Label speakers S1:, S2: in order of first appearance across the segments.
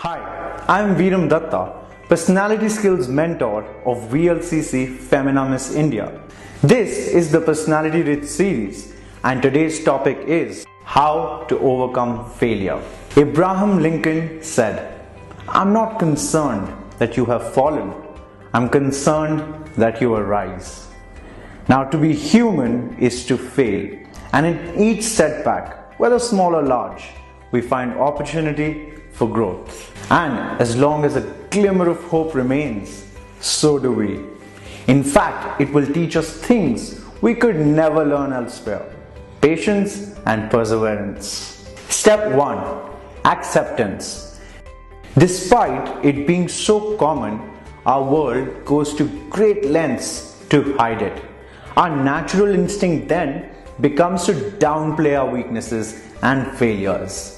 S1: Hi, I am Viram Datta, Personality Skills Mentor of VLCC Femina Miss India. This is the Personality Rich series and today's topic is how to overcome failure. Abraham Lincoln said, "I'm not concerned that you have fallen, I'm concerned that you will rise." Now, to be human is to fail, and in each setback, whether small or large, we find opportunity for growth. And as long as a glimmer of hope remains, so do we. In fact, it will teach us things we could never learn elsewhere: patience and perseverance. Step 1. Acceptance. Despite it being so common, our world goes to great lengths to hide it. Our natural instinct then becomes to downplay our weaknesses and failures.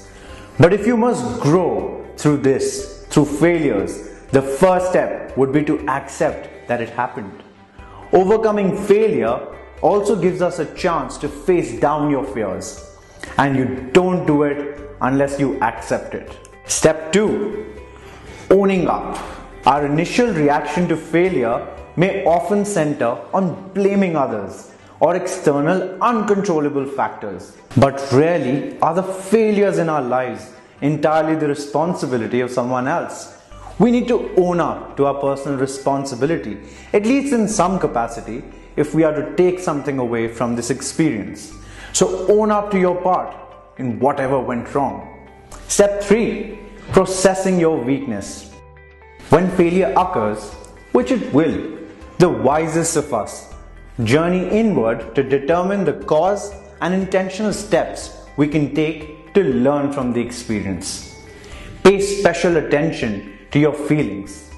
S1: But if you must grow through failures, the first step would be to accept that it happened. Overcoming failure also gives us a chance to face down your fears, and you don't do it unless you accept it. Step 2. Owning up. Our initial reaction to failure may often center on blaming others or external uncontrollable factors. But rarely are the failures in our lives entirely the responsibility of someone else. We need to own up to our personal responsibility, at least in some capacity, if we are to take something away from this experience. So own up to your part in whatever went wrong. Step 3. Processing your weakness. When failure occurs, which it will, the wisest of us journey inward to determine the cause and intentional steps we can take to learn from the experience. Pay special attention to your feelings.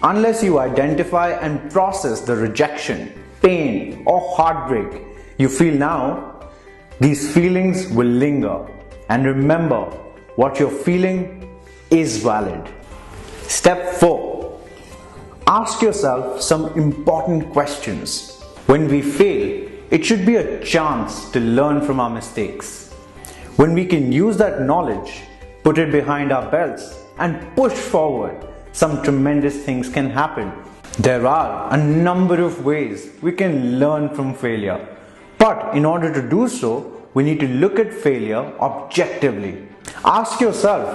S1: Unless you identify and process the rejection, pain, or heartbreak you feel now, these feelings will linger. And remember, what you're feeling is valid. Step 4. Ask yourself some important questions. When we fail, it should be a chance to learn from our mistakes. When we can use that knowledge, put it behind our belts, and push forward, some tremendous things can happen. There are a number of ways we can learn from failure. But in order to do so, we need to look at failure objectively. Ask yourself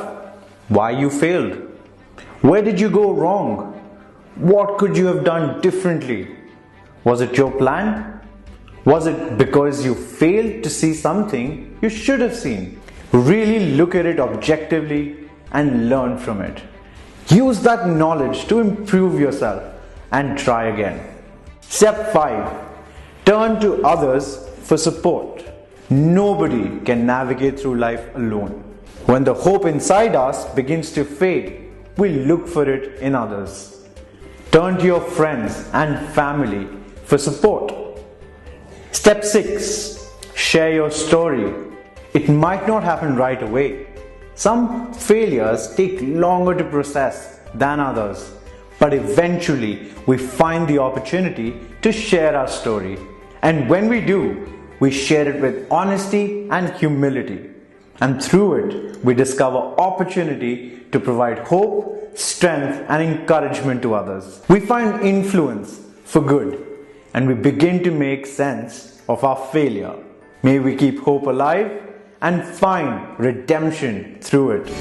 S1: why you failed. Where did you go wrong? What could you have done differently? Was it your plan? Was it because you failed to see something you should have seen? Really look at it objectively and learn from it. Use that knowledge to improve yourself and try again. Step 5. Turn to others for support. Nobody can navigate through life alone. When the hope inside us begins to fade, we look for it in others. Turn to your friends and family for support. Step 6. Share your story. It might not happen right away. Some failures take longer to process than others, but eventually we find the opportunity to share our story. And when we do, we share it with honesty and humility. And through it, we discover opportunity to provide hope, strength, and encouragement to others. We find influence for good, and we begin to make sense of our failure. May we keep hope alive and find redemption through it.